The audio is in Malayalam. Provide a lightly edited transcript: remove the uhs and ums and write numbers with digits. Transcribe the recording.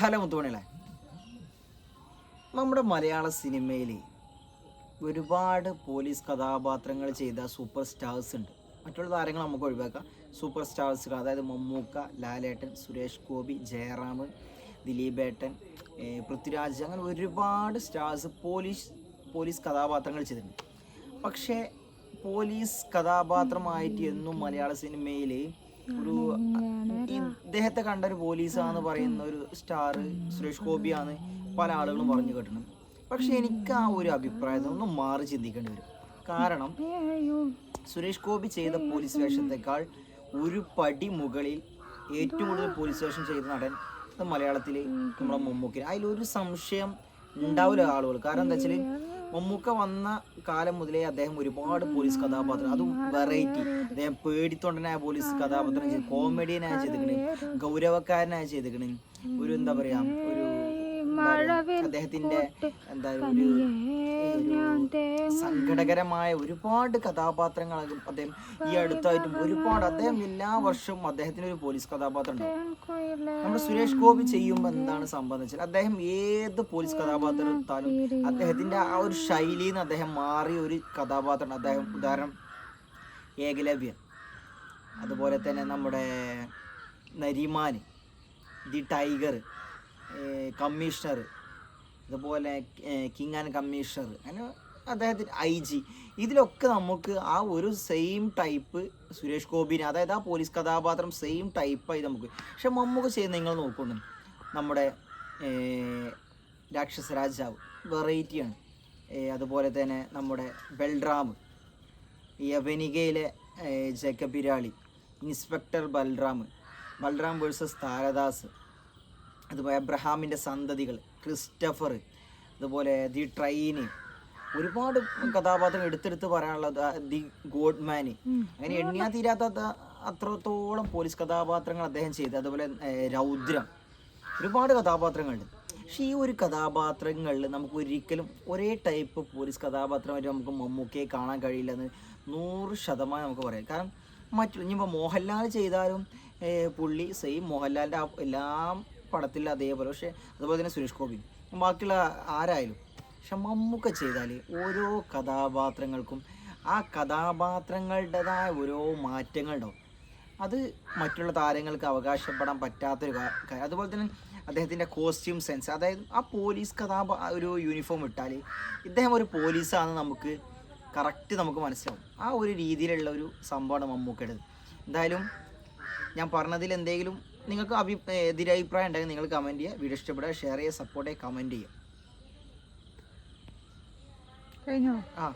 ഹലോ മുത്തുമണികളെ, നമ്മുടെ മലയാള സിനിമയിൽ ഒരുപാട് പോലീസ് കഥാപാത്രങ്ങൾ ചെയ്ത സൂപ്പർ സ്റ്റാർസ് ഉണ്ട്. മറ്റുള്ള താരങ്ങൾ നമുക്ക് ഒഴിവാക്കാം. സൂപ്പർ സ്റ്റാർസുകൾ, അതായത് മമ്മൂക്ക, ലാലേട്ടൻ, സുരേഷ് ഗോപി, ജയറാം, ദിലീപേട്ടൻ, പൃഥ്വിരാജ്, അങ്ങനെ ഒരുപാട് സ്റ്റാർസ് പോലീസ് കഥാപാത്രങ്ങൾ ചെയ്തിട്ടുണ്ട്. പക്ഷേ പോലീസ് കഥാപാത്രമായിട്ട് എന്നും മലയാള സിനിമയിൽ ഒരു ഇദ്ദേഹത്തെ കണ്ട ഒരു പോലീസാന്ന് പറയുന്ന ഒരു സ്റ്റാർ സുരേഷ് ഗോപിയാണ് പല ആളുകളും പറഞ്ഞു കേട്ടിട്ടുണ്ട്. പക്ഷെ എനിക്ക് ആ ഒരു അഭിപ്രായത്തിൽ ഒന്ന് മാറി ചിന്തിക്കേണ്ടി വരും. കാരണം സുരേഷ് ഗോപി ചെയ്ത പോലീസ് വേഷത്തെക്കാൾ ഒരു പടി മുകളിൽ ഏറ്റവും കൂടുതൽ പോലീസ് വേഷം ചെയ്ത നടൻ മലയാളത്തിൽ നമ്മുടെ മമ്മൂക്കിന്. അതിലൊരു സംശയം ഉണ്ടാവില്ല ആളുകൾ. കാരണം എന്താ വെച്ചാൽ മമ്മൂക്ക വന്ന കാലം മുതലേ അദ്ദേഹം ഒരുപാട് പോലീസ് കഥാപാത്രം, അതും വെറൈറ്റി, അദ്ദേഹം പേടിത്തൊണ്ടനായ പോലീസ് കഥാപാത്രം ചെയ്ത്, കോമഡിയനായി ചെയ്തിക്കണ്, ഗൗരവക്കാരനായി ചെയ്തിക്കണ്, ഒരു എന്താ പറയാ, ഒരു അദ്ദേഹത്തിന്റെ എന്താ ഒരു സങ്കടകരമായ ഒരുപാട് കഥാപാത്രങ്ങൾ അദ്ദേഹം ഈ അടുത്തായിട്ടും ഒരുപാട്, അദ്ദേഹം എല്ലാ വർഷവും അദ്ദേഹത്തിന് ഒരു പോലീസ് കഥാപാത്രം ഉണ്ടാവും. നമ്മുടെ സുരേഷ് ഗോപി ചെയ്യുമ്പോൾ എന്താണ് സംഭവിച്ചത്, അദ്ദേഹം ഏത് പോലീസ് കഥാപാത്രം എടുത്താലും അദ്ദേഹത്തിന്റെ ആ ഒരു ശൈലിയിൽ നിന്ന് അദ്ദേഹം മാറിയ ഒരു കഥാപാത്രം. അദ്ദേഹം ഉദാഹരണം ഏകലവ്യൻ, അതുപോലെ തന്നെ നമ്മുടെ നരിമാൻ, ദി ടൈഗർ, കമ്മീഷണർ, അതുപോലെ കിങ് ആൻഡ് കമ്മീഷണർ, അങ്ങനെ അദ്ദേഹത്തിന് IG, ഇതിലൊക്കെ നമുക്ക് ആ ഒരു സെയിം ടൈപ്പ് സുരേഷ് ഗോപിനെ, അതായത് ആ പോലീസ് കഥാപാത്രം സെയിം ടൈപ്പായി നമുക്ക്. പക്ഷെ മമ്മൂക്ക ചെയ്യുന്ന നിങ്ങൾ നോക്കുന്നു, നമ്മുടെ രാക്ഷസ രാജാവ് വെറൈറ്റിയാണ്. അതുപോലെ തന്നെ നമ്മുടെ ബൽറാം, യവനികയിലെ ജക്കബിരാളി, ഇൻസ്പെക്ടർ ബൽറാം വേഴ്സസ് താരദാസ്, അതുപോലെ അബ്രഹാമിൻ്റെ സന്തതികൾ, ക്രിസ്റ്റഫർ, അതുപോലെ ദി ട്രെയിന്, ഒരുപാട് കഥാപാത്രങ്ങൾ എടുത്തെടുത്ത് പറയാനുള്ളത്, ദി ഗോഡ്മാന്, അങ്ങനെ എണ്ണിയാൽ തീരാത്ത അത്രത്തോളം പോലീസ് കഥാപാത്രങ്ങൾ അദ്ദേഹം ചെയ്തു. അതുപോലെ രൗദ്രം, ഒരുപാട് കഥാപാത്രങ്ങളുണ്ട്. പക്ഷേ ഈ ഒരു കഥാപാത്രങ്ങളിൽ നമുക്ക് ഒരിക്കലും ഒരേ ടൈപ്പ് പോലീസ് കഥാപാത്രമായിട്ട് നമുക്ക് മമ്മൂക്കയെ കാണാൻ കഴിയില്ലെന്ന് 100% നമുക്ക് പറയാം. കാരണം ഇനിയിപ്പോൾ മോഹൻലാൽ ചെയ്താലും പുള്ളി സെയിം മോഹൻലാലിൻ്റെ എല്ലാം പടത്തിൽ അതേപോലെ, പക്ഷേ അതുപോലെ തന്നെ സുരേഷ് ഗോപി, ബാക്കിയുള്ള ആരായാലും. പക്ഷെ മമ്മൂക്ക ചെയ്താൽ ഓരോ കഥാപാത്രങ്ങൾക്കും ആ കഥാപാത്രങ്ങളുടേതായ ഓരോ മാറ്റങ്ങളുണ്ടാവും. അത് മറ്റുള്ള താരങ്ങൾക്ക് അവകാശപ്പെടാൻ പറ്റാത്തൊരു കാര്യം. അതുപോലെ തന്നെ അദ്ദേഹത്തിൻ്റെ കോസ്റ്റ്യൂം സെൻസ്, അതായത് ആ പോലീസ് ഒരു യൂണിഫോം ഇട്ടാൽ ഇദ്ദേഹം ഒരു പോലീസാണെന്ന് നമുക്ക് കറക്റ്റ് നമുക്ക് മനസ്സിലാവും. ആ ഒരു രീതിയിലുള്ള ഒരു സംഭവമാണ് മമ്മൂക്കയുടേത്. എന്തായാലും ഞാൻ പറഞ്ഞതിൽ എന്തെങ്കിലും നിങ്ങൾക്ക് എതിരഭിപ്രായം ഉണ്ടെങ്കിൽ നിങ്ങൾ കമൻറ്റ് ചെയ്യുക. വീഡിയോ ഇഷ്ടപ്പെടുക, ഷെയർ ചെയ്യുക, സപ്പോർട്ട് ചെയ്യുക, കമൻറ്റ് ചെയ്യുക. കഴിഞ്ഞോ? ആ